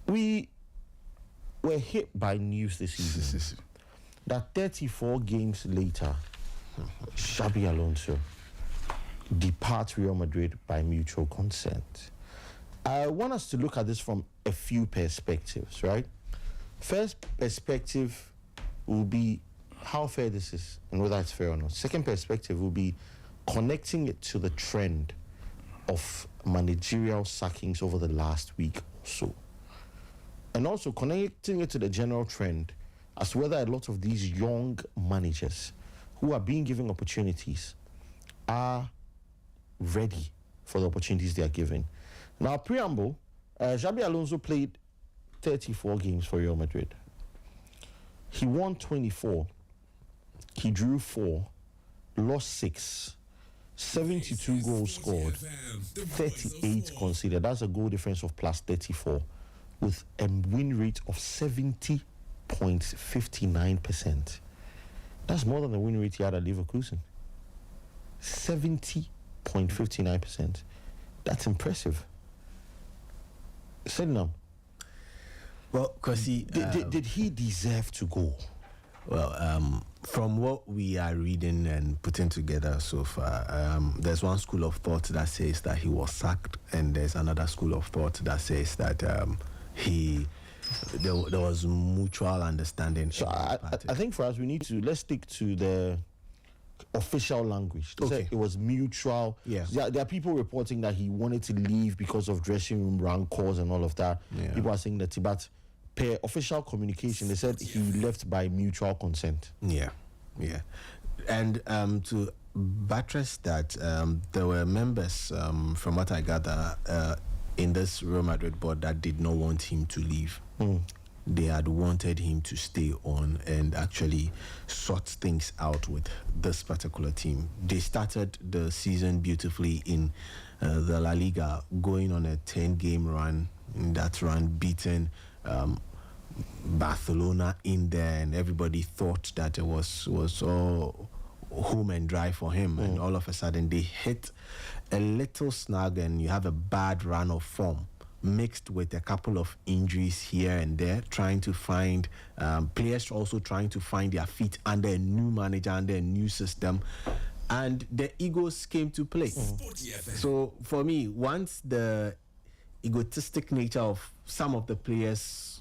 We were hit by news this evening that 34 games later, Xabi Alonso departs Real Madrid by mutual consent. I want us to look at this from a few perspectives, right? First perspective will be how fair this is and whether it's fair or not. Second perspective will be connecting it to the trend of managerial sackings over the last week or so. And also connecting it to the general trend as to whether a lot of these young managers who are being given opportunities are ready for the opportunities they are given. Now, preamble, Xabi Alonso played 34 games for Real Madrid. He won 24. He drew 4, lost 6, 72 goals scored, 38 conceded. That's a goal difference of plus 34 with a win rate of 70.59%. That's more than the win rate he had at Leverkusen. 70.59%. That's impressive. Zidane. Well, Kwasi, did he deserve to go? Well, from what we are reading and putting together so far, there's one school of thought that says that he was sacked, and there's another school of thought that says that there was mutual understanding. So I think for us, let's stick to the official language. They said it was mutual. Yeah. There are people reporting that he wanted to leave because of dressing room rancors and all of that. Yeah. People are saying that, but per official communication, they said he left by mutual consent. Yeah. And to buttress that, there were members, from what I gather, in this Real Madrid board that did not want him to leave. They had wanted him to stay on and actually sort things out with this particular team. They started the season beautifully in the La Liga, going on a 10-game run. In that run, beating Barcelona in there, and everybody thought that it was all home and dry for him. And all of a sudden, they hit a little snag, and you have a bad run of form, mixed with a couple of injuries here and there, trying to find players also trying to find their feet under a new manager, under a new system, and the egos came to play. So for me, once the egotistic nature of some of the players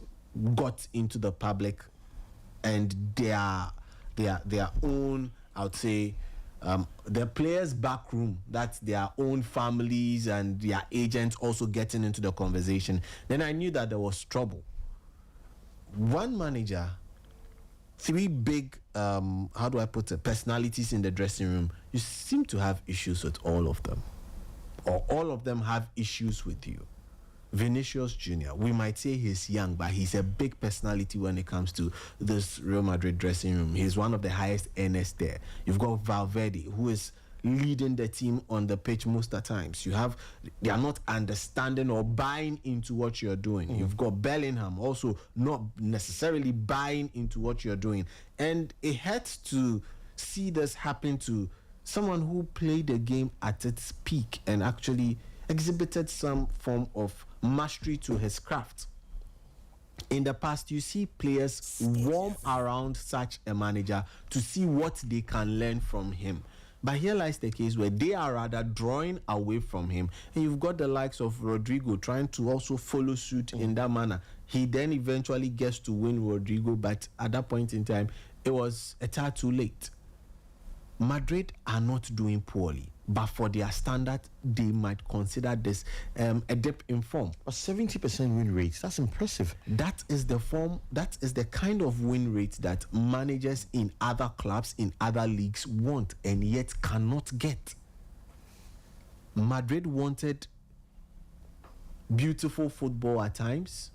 got into the public and their own, I would say, the players' back room, that's their own families and their agents also getting into the conversation, then I knew that there was trouble. One manager, 3 big, how do I put it, personalities in the dressing room, you seem to have issues with all of them, or all of them have issues with you. Vinicius Jr., we might say he's young, but he's a big personality when it comes to this Real Madrid dressing room. He's one of the highest earners there. You've got Valverde, who is leading the team on the pitch most of the times. They are not understanding or buying into what you're doing. You've got Bellingham also not necessarily buying into what you're doing. And it hurts to see this happen to someone who played the game at its peak and actually exhibited some form of mastery to his craft. In the past, you see players warm around such a manager to see what they can learn from him. But here lies the case where they are rather drawing away from him. And you've got the likes of Rodrigo trying to also follow suit in that manner. He then eventually gets to win Rodrigo, but at that point in time, it was a tad too late. Madrid are not doing poorly, but for their standard, they might consider this a dip in form. A 70% win rate, that's impressive. That is the form, that is the kind of win rate that managers in other clubs, in other leagues want and yet cannot get. Madrid wanted beautiful football at times,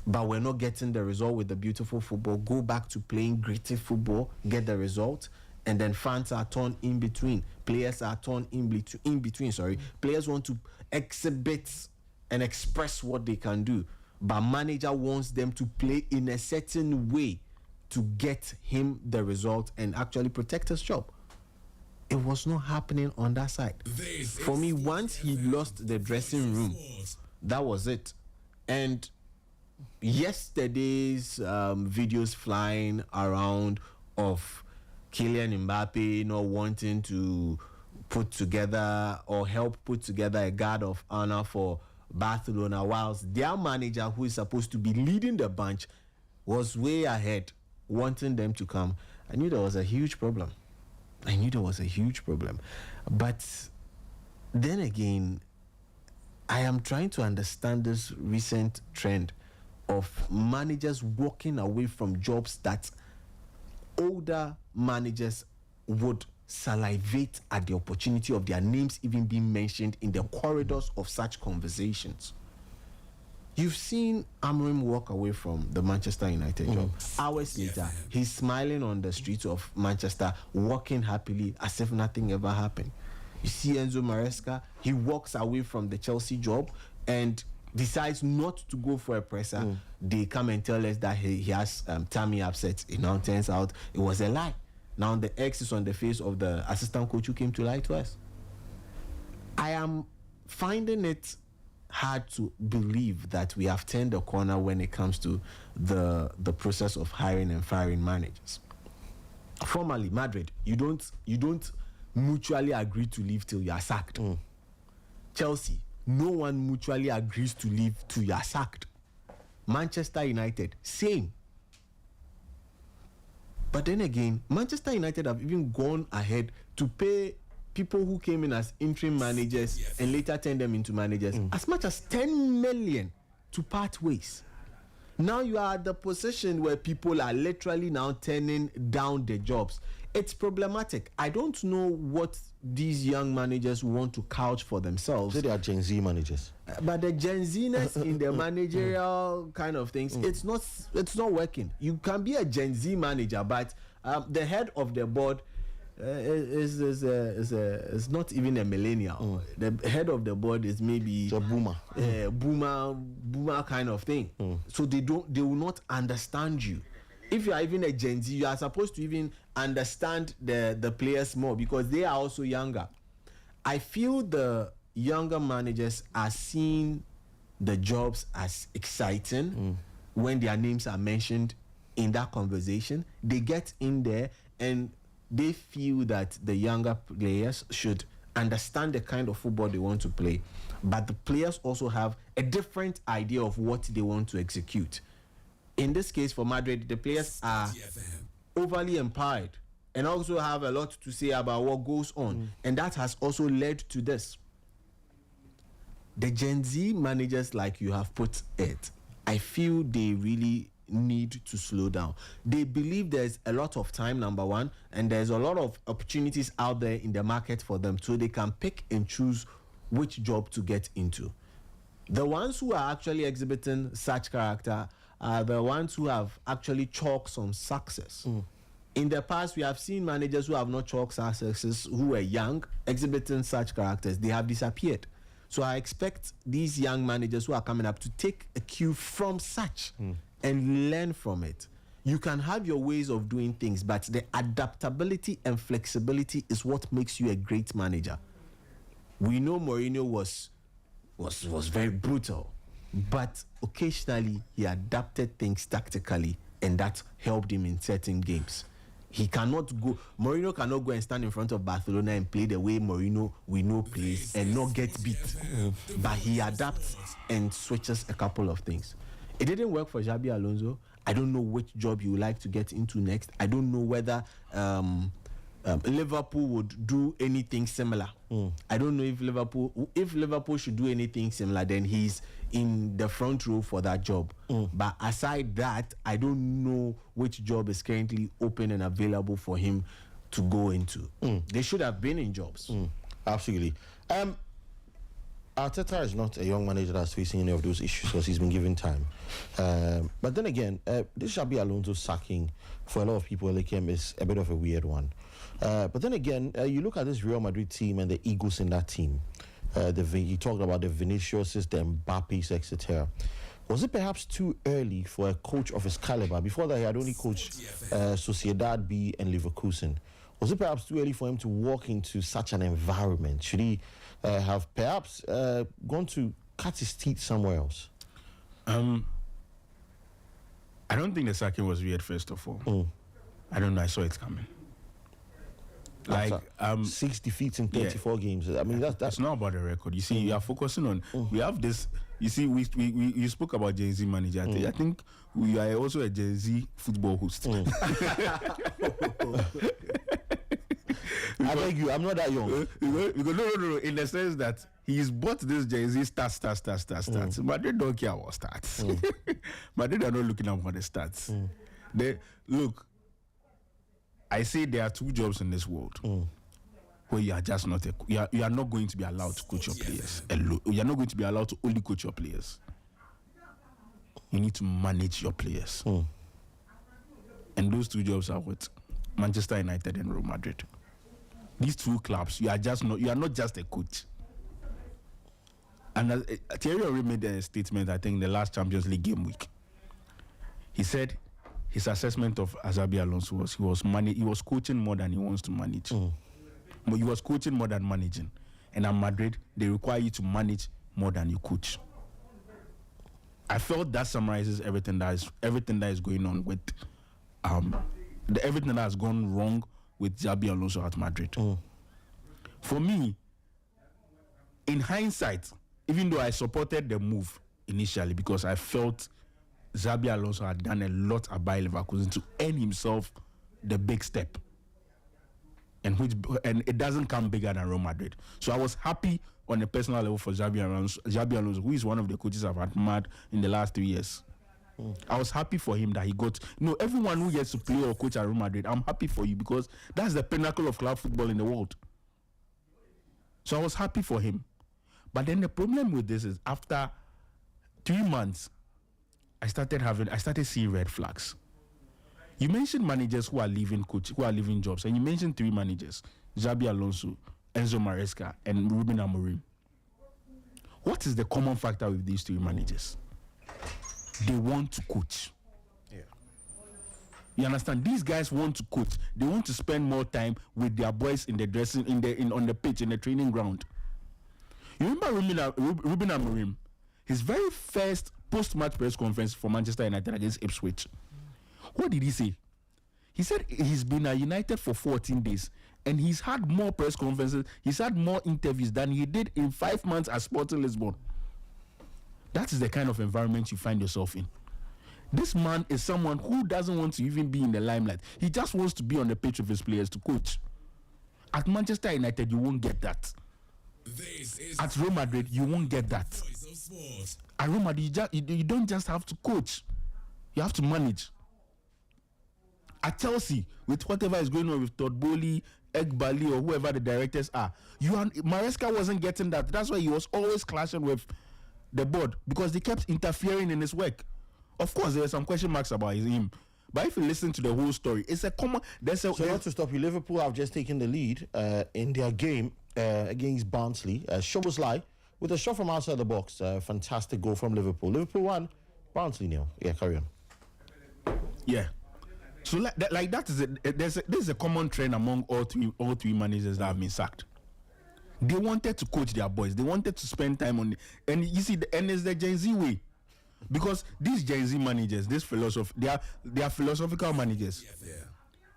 but we're not getting the result with the beautiful football. Go back to playing gritty football, get the result. And then fans are torn in between. Players are torn in between. Players want to exhibit and express what they can do, but manager wants them to play in a certain way to get him the result and actually protect his job. It was not happening on that side. For me, once he lost the dressing room, that was it. And yesterday's videos flying around of Kylian Mbappe not wanting to put together or help put together a guard of honor for Barcelona, whilst their manager, who is supposed to be leading the bunch, was way ahead, wanting them to come. I knew there was a huge problem. But then again, I am trying to understand this recent trend of managers walking away from jobs that older managers would salivate at the opportunity of their names even being mentioned in the corridors of such conversations. You've seen Amorim walk away from the Manchester United job. Hours later, he's smiling on the streets of Manchester, walking happily as if nothing ever happened. You see Enzo Maresca, he walks away from the Chelsea job and decides not to go for a presser. They come and tell us that he has tummy upset. It now turns out it was a lie. Now the X is on the face of the assistant coach who came to lie to us. I am finding it hard to believe that we have turned a corner when it comes to the process of hiring and firing managers. Formerly, Madrid, you don't mutually agree to leave till you are sacked. Chelsea, no one mutually agrees to leave till you are sacked. Manchester United, same. But then again, Manchester United have even gone ahead to pay people who came in as interim managers and later turned them into managers as much as 10 million to part ways. Now you are at the position where people are literally now turning down the jobs. It's problematic. I don't know what these young managers want to couch for themselves. So they are Gen Z managers. But the Gen Z-ness in the managerial kind of things, it's not working. You can be a Gen Z manager, but the head of the board is not even a millennial. The head of the board is maybe a boomer. Boomer kind of thing. So they will not understand you. If you are even a Gen Z, you are supposed to even understand the players more because they are also younger. I feel the younger managers are seeing the jobs as exciting when their names are mentioned in that conversation. They get in there and they feel that the younger players should understand the kind of football they want to play. But the players also have a different idea of what they want to execute. In this case, for Madrid, the players are overly empowered and also have a lot to say about what goes on. And that has also led to this. The Gen Z managers, like you have put it, I feel they really need to slow down. They believe there's a lot of time, number one, and there's a lot of opportunities out there in the market for them, so they can pick and choose which job to get into. The ones who are actually exhibiting such character are the ones who have actually chalked some success. In the past, we have seen managers who have not chalked successes, who were young, exhibiting such characters. They have disappeared. So I expect these young managers who are coming up to take a cue from such and learn from it. You can have your ways of doing things, but the adaptability and flexibility is what makes you a great manager. We know Mourinho was very brutal, but occasionally he adapted things tactically, and that helped him in certain games. Mourinho cannot go and stand in front of Barcelona and play the way Mourinho we know plays and not get beat. But he adapts and switches a couple of things. It didn't work for Xabi Alonso. I don't know which job you would like to get into next. I don't know whether Liverpool would do anything similar. I don't know if Liverpool should do anything similar, then he's in the front row for that job. But aside that, I don't know which job is currently open and available for him to go into. They should have been in jobs. Absolutely. Arteta is not a young manager that's facing any of those issues because he's been given time. But then again, this Xabi Alonso sacking for a lot of people like him is a bit of a weird one. But then again, you look at this Real Madrid team and the egos in that team. You talked about the Viniciuses, the Mbappes, etc. Was it perhaps too early for a coach of his caliber? Before that, he had only coached Sociedad B and Leverkusen. Was it perhaps too early for him to walk into such an environment? Should he have perhaps gone to cut his teeth somewhere else? I don't think the sacking was weird, first of all. I don't know. I saw it coming. Like 6 defeats in 34 games. I mean, that's it's not about the record. You see, you are focusing on. We have this. You see, we you spoke about Gen Z manager. I think we are also a Gen Z football host. I beg you, I'm not that young. Because no. In the sense that he's bought this Gen Z stats. Madrid don't care about stats. Madrid are not looking at for the stats. They look. I say there are 2 jobs in this world where you are just not you are not going to be allowed to coach your players. You are not going to be allowed to only coach your players. You need to manage your players. And those 2 jobs are with Manchester United and Real Madrid. These 2 clubs, you are not just a coach. And Thierry Henry made a statement, I think, in the last Champions League game week. He said his assessment of Xabi Alonso was he was coaching more than he wants to manage. But he was coaching more than managing. And at Madrid, they require you to manage more than you coach. I felt that summarizes everything that is going on with everything that has gone wrong with Xabi Alonso at Madrid. For me, in hindsight, even though I supported the move initially because I felt Xabi Alonso had done a lot at Bayer Leverkusen to earn himself the big step, and it doesn't come bigger than Real Madrid. So I was happy on a personal level for Xabi Alonso, who is one of the coaches I've admired in the last 3 years. I was happy for him that he got. Everyone who gets to play or coach at Real Madrid, I'm happy for you because that's the pinnacle of club football in the world. So I was happy for him. But then the problem with this is after 3 months, I started seeing red flags. You mentioned managers who are leaving jobs, and you mentioned 3 managers: Xabi Alonso, Enzo Maresca, and Ruben Amorim. What is the common factor with these 3 managers? They want to coach. Yeah. You understand? These guys want to coach. They want to spend more time with their boys in the dressing, on the pitch, in the training ground. You remember Ruben Amorim? His very first post-match press conference for Manchester United against Ipswich. What did he say? He said he's been at United for 14 days and he's had more press conferences, he's had more interviews than he did in 5 months at Sporting Lisbon. That is the kind of environment you find yourself in. This man is someone who doesn't want to even be in the limelight. He just wants to be on the pitch with his players to coach. At Manchester United, you won't get that. At Real Madrid, you won't get that. At Real Madrid, you don't just have to coach. You have to manage. At Chelsea, with whatever is going on with Todd Bowley, Egbali, or whoever the directors are, Maresca wasn't getting that. That's why he was always clashing with the board, because they kept interfering in his work. Of course, there are some question marks about him. But if you listen to the whole story, it's a common... So not to stop you, Liverpool have just taken the lead in their game against Barnsley. Szoboszlai with a shot from outside the box. Fantastic goal from Liverpool. Liverpool won, Barnsley nil. Yeah, carry on. Yeah. So that is there's a common trend among all three managers that have been sacked. They wanted to coach their boys. They wanted to spend time on it. And you see, and it's the Gen Z way. Because these Gen Z managers, they are philosophical managers. Yeah.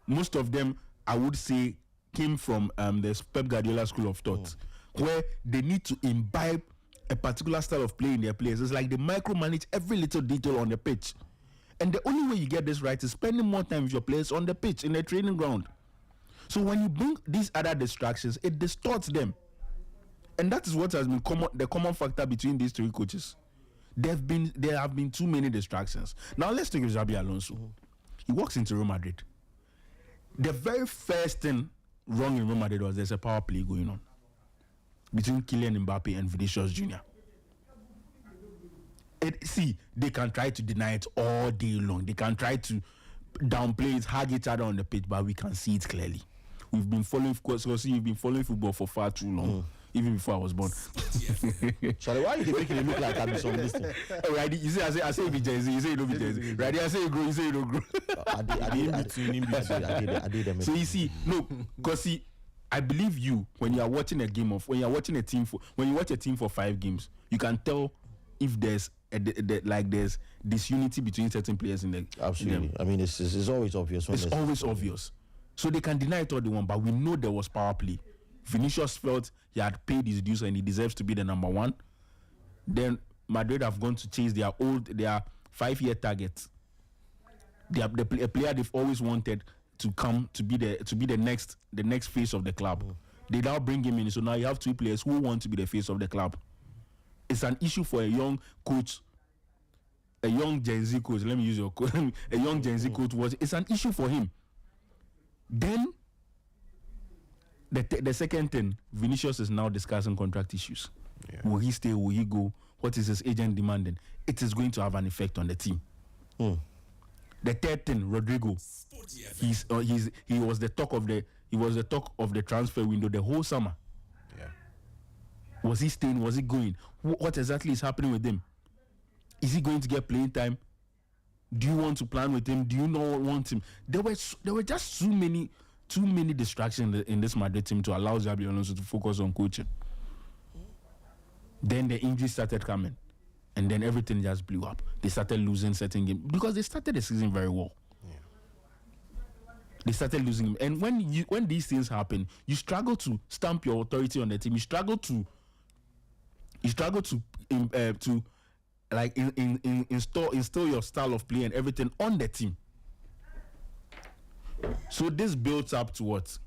Most of them, I would say, came from the Pep Guardiola school of thought, where they need to imbibe a particular style of play in their players. It's like they micromanage every little detail on the pitch. And the only way you get this right is spending more time with your players on the pitch, in the training ground. So when you bring these other distractions, it distorts them. And that is what has been the common factor between these 3 coaches. There have been too many distractions. Now let's take Xabi Alonso. He walks into Real Madrid. The very first thing wrong in Real Madrid was there's a power play going on between Kylian Mbappe and Vinicius Jr. They can try to deny it all day long. They can try to downplay it, hug each other on the pitch, but we can see it clearly. We've been following football for far too long. Even before I was born. Charlie, why are you making it look like I'm some listening? Right, you say I say be Jay-Z, you say you don't be Jay-Z. Right, I say you grow, you say you don't grow. I did. So you see, no, because I believe you when you watch a team for 5 games, you can tell if there's like there's disunity between certain players in the Absolutely. I mean, it's always obvious. It's always obvious. So they can deny it all they want, but we know there was power play. Vinicius felt he had paid his dues and he deserves to be the number one. Then Madrid have gone to chase their 5-year target. A player they've always wanted to come to be the next face of the club. They now bring him in, so now you have 2 players who want to be the face of the club. It's an issue for a young coach, a young Gen Z coach. Let me use your coach. A young Gen Z coach it's an issue for him. Then the second thing, Vinicius is now discussing contract issues. Yeah. Will he stay? Will he go? What is his agent demanding? It is going to have an effect on the team. The third thing, Rodrigo. He was the talk of the transfer window the whole summer. Yeah. Was he staying? Was he going? What exactly is happening with him? Is he going to get playing time? Do you want to plan with him? Do you not want him? There were just too many distractions in this Madrid team to allow Xabi Alonso to focus on coaching. Then the injuries started coming, and then everything just blew up. They started losing certain games because they started the season very well. Yeah. They started losing, and when these things happen, you struggle to stamp your authority on the team. You struggle to like install your style of play and everything on the team. So this builds up to what?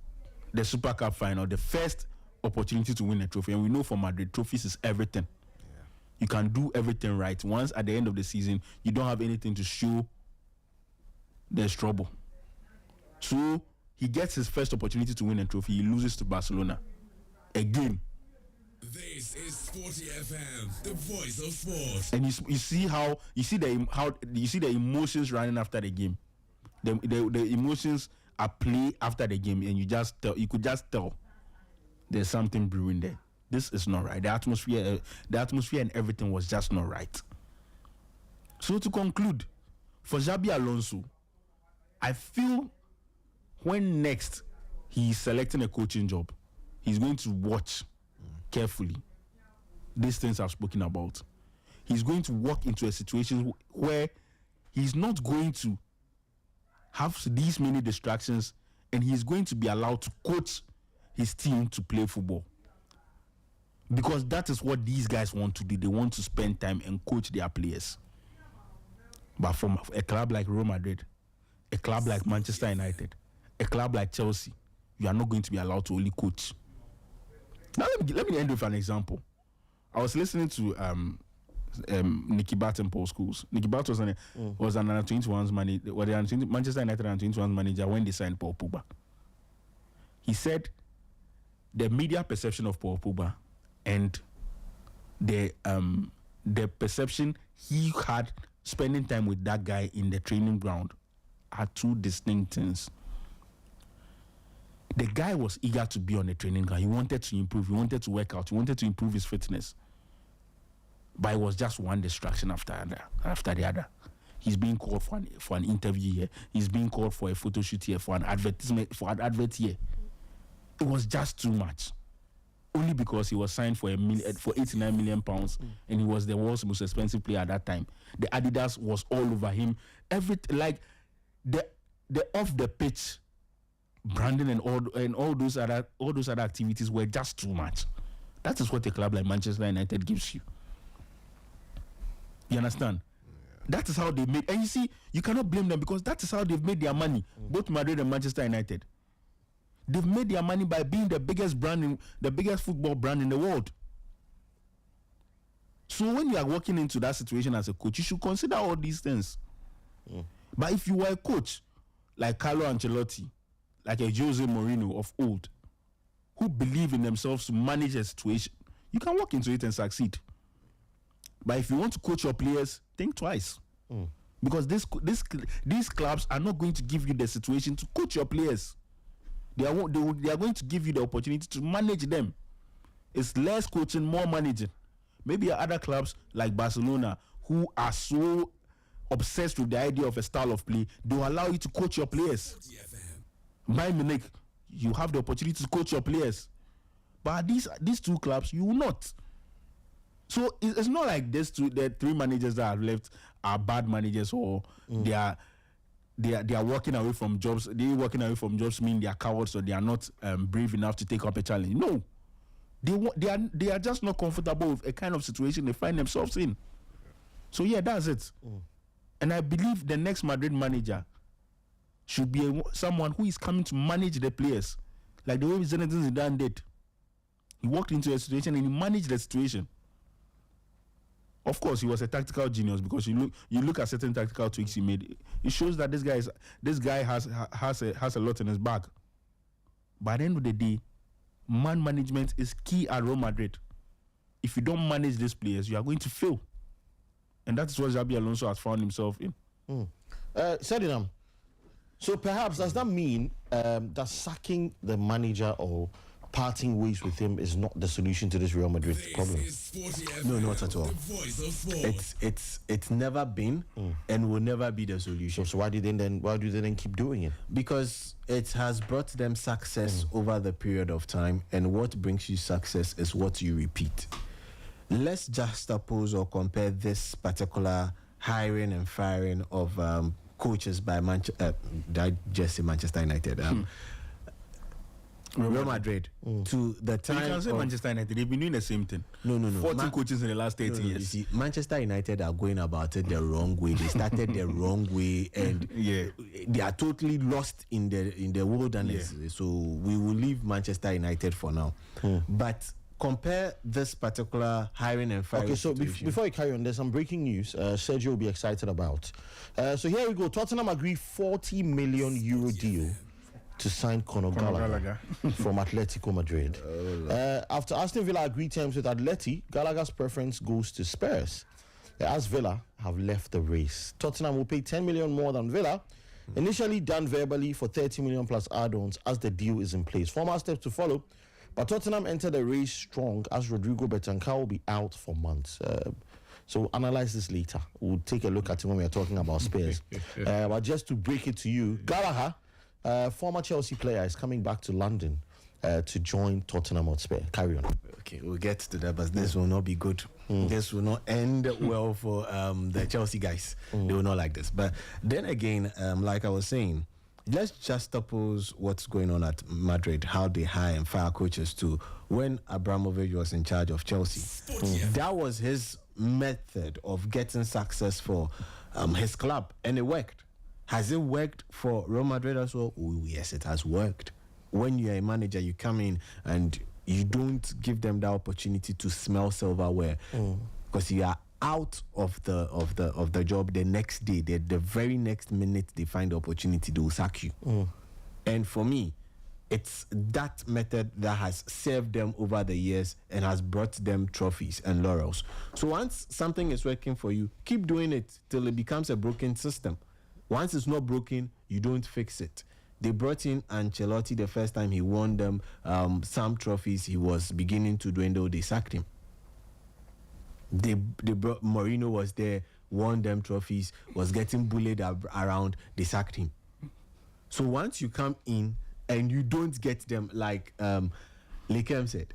The Super Cup final, the first opportunity to win a trophy. And we know for Madrid, trophies is everything. Yeah. You can do everything right. Once at the end of the season, you don't have anything to show, there's trouble. So he gets his first opportunity to win a trophy. He loses to Barcelona. Again. This is Sporty FM, the voice of sports. And you see the emotions running after the game. The emotions are play after the game, and you could just tell there's something brewing there. This is not right. The atmosphere and everything was just not right. So to conclude, for Xabi Alonso, I feel when next he's selecting a coaching job, he's going to watch carefully these things I've spoken about. He's going to walk into a situation where he's not going to have these many distractions, and he's going to be allowed to coach his team to play football. Because that is what these guys want to do. They want to spend time and coach their players. But from a club like Real Madrid, a club like Manchester United, a club like Chelsea, you are not going to be allowed to only coach. Now let me end with an example. I was listening to Nicky Butt in Paul Scholes. Nicky Butt was an under 21s manager, Manchester United under 21s manager when they signed Paul Pogba. He said the media perception of Paul Pogba and the perception he had spending time with that guy in the training ground are two distinct things. The guy was eager to be on the training ground. He wanted to improve. He wanted to work out. He wanted to improve his fitness. But it was just one distraction after the other. He's being called for an interview here. He's being called for a photo shoot here, for an advert here. It was just too much. Only because he was signed for £89 million, and he was the world's most expensive player at that time. The Adidas was all over him. The off the pitch branding and all those other activities were just too much. That is what a club like Manchester United gives you. You understand? Yeah. That is how they made, and you see, you cannot blame them because that is how they've made their money. Both Madrid and Manchester United. They've made their money by being the biggest football brand in the world. So when you are walking into that situation as a coach, you should consider all these things. But if you were a coach like Carlo Ancelotti, like a Jose Mourinho of old, who believe in themselves to manage a situation, you can walk into it and succeed. But if you want to coach your players, think twice. Because these clubs are not going to give you the situation to coach your players. They are going to give you the opportunity to manage them. It's less coaching, more managing. Maybe other clubs like Barcelona, who are so obsessed with the idea of a style of play, they will allow you to coach your players. Bayern Munich, you have the opportunity to coach your players. But these two clubs, you will not. So it's not like the three managers that have left are bad managers, or they are walking away from jobs. They walking away from jobs mean they are cowards, or they are not brave enough to take up a challenge. No, they are just not comfortable with a kind of situation they find themselves in. So yeah, that's it. And I believe the next Madrid manager should be someone who is coming to manage the players, like the way Zidane did. He walked into a situation and he managed the situation. Of course, he was a tactical genius, because you look at certain tactical tweaks he made. It shows that this guy has a lot in his bag. By the end of the day, man management is key at Real Madrid. If you don't manage these players, you are going to fail, and that is what Xabi Alonso has found himself in. Sedinam, so perhaps does that mean that sacking the manager or parting ways with him is not the solution to this Real Madrid problem? No, not at all. It's never been and will never be the solution. So why do they then keep doing it? Because it has brought them success over the period of time, and what brings you success is what you repeat. Let's juxtapose or compare this particular hiring and firing of coaches by Manchester United. Real Madrid to the time. You can say Manchester United, they've been doing the same thing. No. 14 coaches in the last 30 years. You see, Manchester United are going about it the wrong way. They started the wrong way, and they are totally lost in the wilderness. Yeah. So we will leave Manchester United for now. But compare this particular hiring and firing. Okay, so before you carry on, there's some breaking news. Sergio will be excited about. So here we go. Tottenham agree €40 million deal to sign Conor Gallagher from Atletico Madrid. After Aston Villa agreed terms with Atleti, Gallagher's preference goes to Spurs, as Villa have left the race. Tottenham will pay 10 million more than Villa, initially done verbally for 30 million plus add-ons as the deal is in place. Formal steps to follow, but Tottenham enter the race strong as Rodrigo Betancourt will be out for months. So analyze this later. We'll take a look at it when we are talking about Spurs. But just to break it to you, Gallagher, former Chelsea player, is coming back to London to join Tottenham Hotspur. Carry on. Okay, we'll get to that, but this will not be good. This will not end well for the Chelsea guys. They will not like this. But then again, like I was saying, let's just suppose what's going on at Madrid, how they hire and fire coaches to when Abramovich was in charge of Chelsea. That was his method of getting success for his club, and it worked. Has it worked for Real Madrid as well? Oh, yes, it has worked. When you're a manager, you come in and you don't give them the opportunity to smell silverware, because you are out of the job the next day. The very next minute they find the opportunity, they will sack you. And for me, it's that method that has served them over the years and has brought them trophies and laurels. So once something is working for you, keep doing it till it becomes a broken system. Once it's not broken, you don't fix it. They brought in Ancelotti the first time he won them some trophies. He was beginning to dwindle. They sacked him. They brought Mourinho, was there, won them trophies, was getting bullied around. They sacked him. So once you come in and you don't get them, like Lekem said,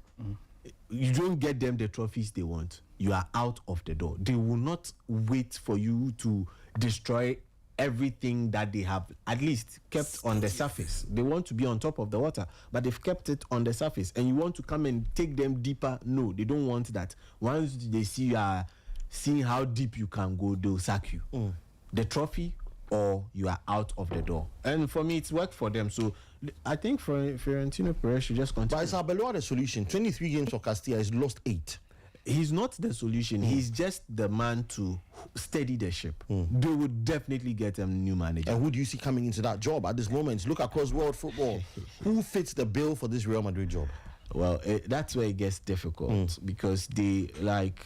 you don't get them the trophies they want, you are out of the door. They will not wait for you to destroy everything that they have at least kept on the surface. They want to be on top of the water, but they've kept it on the surface, and you want to come and take them deeper. No, they don't want that. Once they see you are seeing how deep you can go, they'll sack you. The trophy, or you are out of the door. And for me, it's worked for them. So I think Florentino Perez should just continue. But is Arbeloa the solution? 23 games for Castilla, he's lost 8. He's not the solution. He's just the man to steady the ship. They would definitely get a new manager. And who do you see coming into that job at this moment? Look across world football. Who fits the bill for this Real Madrid job? Well, that's where it gets difficult, because they, like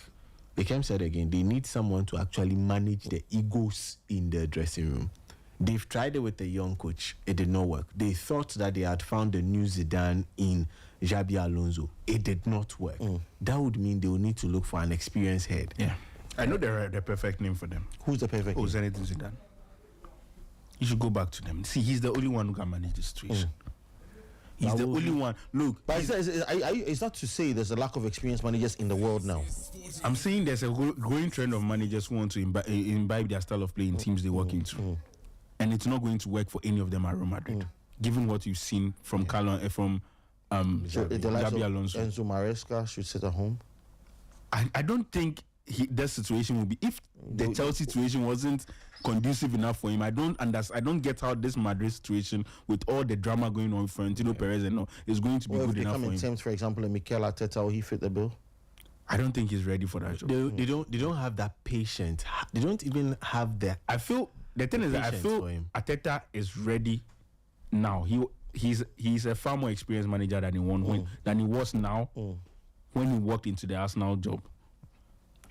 Bekem said again, they need someone to actually manage the egos in the dressing room. They've tried it with a young coach. It did not work. They thought that they had found the new Zidane in Xabi Alonso. It did not work. That would mean they will need to look for an experienced head. Yeah. I know the perfect name for them. Who's the perfect name? Zinedine Zidane. You should go back to them. See, he's the only one who can manage the situation. He's the only one. Look, But is that to say there's a lack of experienced managers in the world now? I'm saying there's a growing trend of managers who want to imbibe their style of play in teams they work into, and it's not going to work for any of them at Real Madrid, given what you've seen from Xabi Alonso. Enzo Maresca should sit at home. I don't think that situation will be, if the Chelsea situation wasn't conducive enough for him. I don't get how this Madrid situation, with all the drama going on with Florentino Perez and all, is going to be good enough for him. If they come in terms, for example, Mikel Arteta, will he fit the bill? I don't think he's ready for that job. They don't have that patience. They don't even have the. I feel the thing is that I feel Arteta is ready now. He's a far more experienced manager than he was now when he walked into the Arsenal job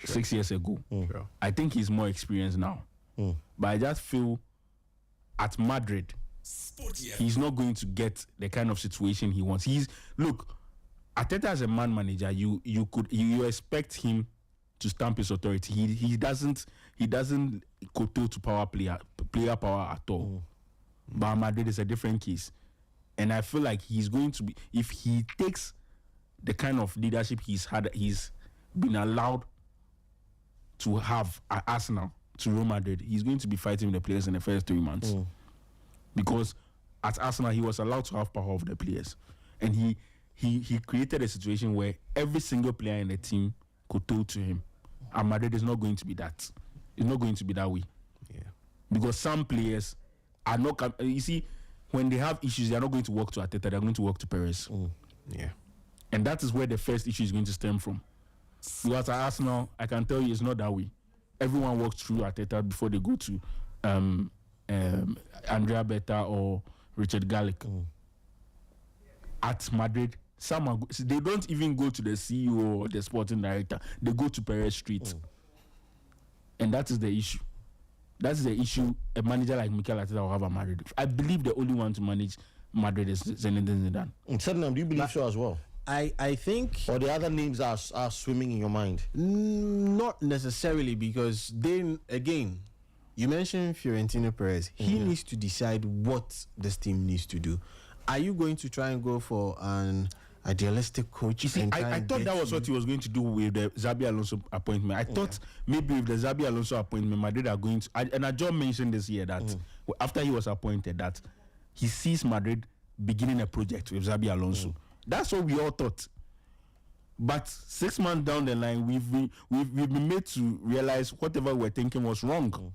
6 years ago. Sure. I think he's more experienced now. But I just feel at Madrid, he's not going to get the kind of situation he wants. Arteta as a man manager, you expect him to stamp his authority. He doesn't kowtow to player power at all. But Madrid is a different case, and I feel like he's going to be, if he takes the kind of leadership he's been allowed to have at Arsenal to Real Madrid, he's going to be fighting the players in the first 3 months. Because at Arsenal, he was allowed to have power over the players, and he created a situation where every single player in the team could talk to him. And Madrid is not going to be that. It's not going to be that way. Yeah. Because some players are not. You see, when they have issues, they are not going to walk to Arteta. They are going to walk to Perez. Yeah. And that is where the first issue is going to stem from. Because at Arsenal, I can tell you, it's not that way. Everyone walks through Arteta before they go to Andrea Beta or Richard Gallagher. At Madrid, they don't even go to the CEO or the sporting director. They go to Perez Street. And that is the issue. That is the issue a manager like Mikel Arteta will have at Madrid. I believe the only one to manage Madrid is Zinedine Zidane. Tottenham, do you believe so as well? I think... Or the other names are swimming in your mind? Not necessarily, because then, again, you mentioned Florentino Perez. He needs to decide what this team needs to do. Are you going to try and go for an idealistic coach? You see, I thought that was what he was going to do with the Xabi Alonso appointment. I thought maybe with the Xabi Alonso appointment, Madrid are going to... And John mentioned this year that after he was appointed, that he sees Madrid beginning a project with Xabi Alonso. That's what we all thought. But 6 months down the line, we've been made to realize whatever we're thinking was wrong.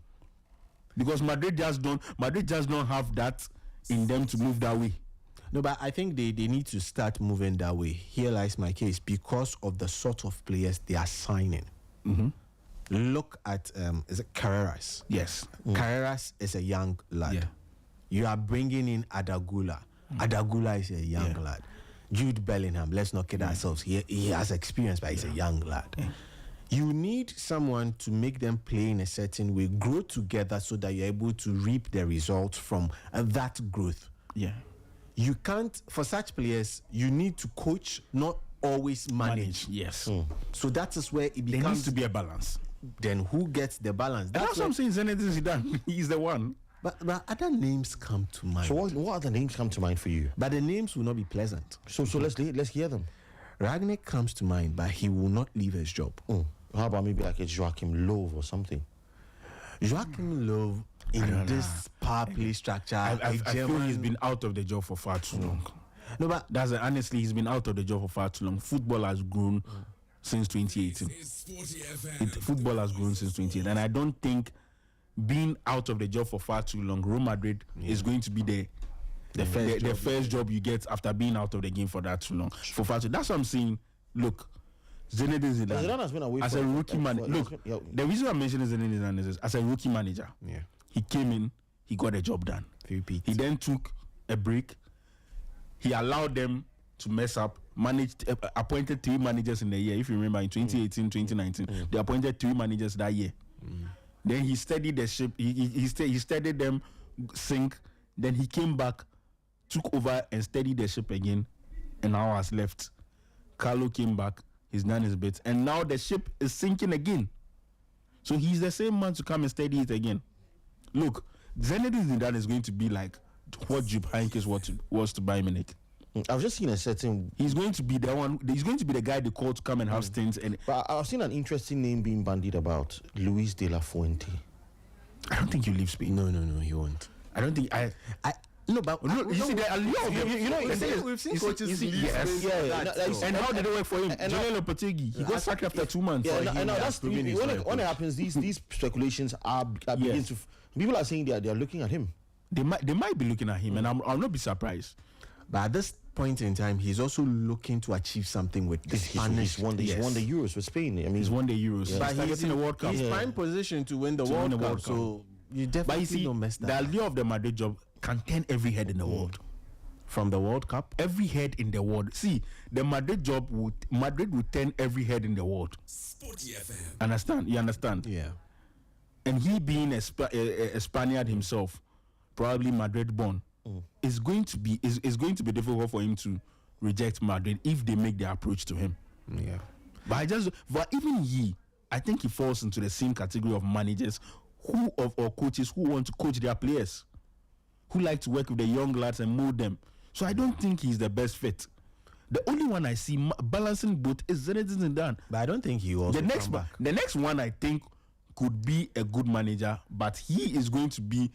Because Madrid just don't have that in them to move that way. No, but I think they need to start moving that way. Here lies my case, because of the sort of players they are signing. Look at is it Carreras? Yes. Carreras is a young lad. Yeah. You are bringing in Adagula. Adagula is a young lad. Jude Bellingham, let's not kid ourselves. He has experience, but he's a young lad. You need someone to make them play in a certain way, grow together, so that you're able to reap the results from that growth. Yeah. You can't, for such players, you need to coach, not always manage. Yes. So that is where it becomes... There needs to be a balance. Then who gets the balance? That's what I'm saying. Zinedine Zidane, he's the one. But other names come to mind. So what other names come to mind for you? But the names will not be pleasant. So let's hear them. Ragnick comes to mind, but he will not leave his job. How about maybe like a Joachim Löw or something? Joachim Löw in this power play structure. I feel he's been out of the job for far too long. No, but honestly, he's been out of the job for far too long. Football has grown since 2018. Football has grown since 2018, and I don't think being out of the job for far too long, Real Madrid is going to be the first job you get after being out of the game for that too long. That's what I'm saying. Look, Zinedine Zidane has been away as a rookie manager. Look, the reason I'm mentioning Zinedine Zidane is as a rookie manager. Yeah. He came in, he got the job done. He then took a break. He allowed them to mess up. Appointed 3 managers in the year. If you remember, in 2018, 2019, they appointed 3 managers that year. Then he steadied the ship. He steadied them sink. Then he came back, took over and steadied the ship again, and now has left. Carlo came back. He's done his bit, and now the ship is sinking again. So he's the same man to come and steady it again. Look, Zinedine Zidane is going to be like what Jupp Heynckes was to Bayern Munich. I've just seen a certain. He's going to be the one. He's going to be the guy they call to come and have stints. And But I've seen an interesting name being bandied about: Luis de la Fuente. I don't think you leave Spain. No, he won't. I don't think I. No, but You see, there are a lot of them. You know, we've seen coaches leave yes. Spain for that, so. And how did it work for him? Julien Lopetegui, he got sacked after 2 months. Yeah, he and has that's proven he's not a when it happens. These speculations are beginning to. People are saying they are looking at him. They might be looking at him, and I'll not be surprised. But at this point in time, he's also looking to achieve something with the Spanish. He's won the Euros with Spain. I mean, He's won the Euros. Yeah. But he's targeting the World Cup. He's prime position to win the World Cup. So you definitely But you see, don't mess that the up. idea of the Madrid job can turn every head in the world. From the World Cup. Every head in the world. See, the Madrid job Madrid would turn every head in the world. Sporty FM. Understand? You understand? Yeah. And he being a Spaniard himself, probably Madrid born, is going to be difficult for him to reject Madrid if they make the approach to him. Yeah. But even I think he falls into the same category of managers or coaches who want to coach their players, who like to work with the young lads and mold them. So I don't think he's the best fit. The only one I see balancing both is Zinedine Zidane. But I don't think he also The next one I think could be a good manager, but he's going to be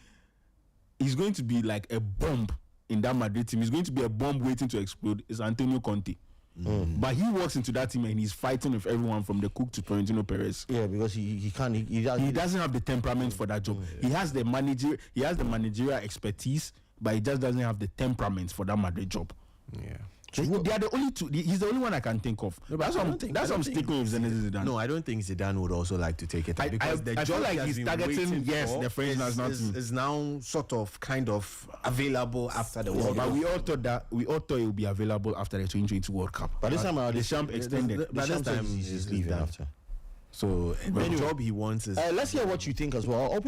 like a bomb in that Madrid team. He's going to be a bomb waiting to explode. Is Antonio Conte. But he walks into that team and he's fighting with everyone from the cook to Florentino Perez. Yeah, because he can't. He doesn't have the temperament for that job. He has the managerial expertise, but he just doesn't have the temperament for that Madrid job. Yeah. So they are the only two. He's the only one I can think of. No, but that's why I'm sticking with Zinedine Zidane. No, I don't think Zidane would also like to take it up because the I feel job like he has he's been targeting waiting for the French national team is now sort of kind of available after the World But Cup. we all thought it would be available after the 2022 World Cup. But this time around, the champ extended. But this time he's leaving done. after. So the job he wants is. Let's hear what you think as well.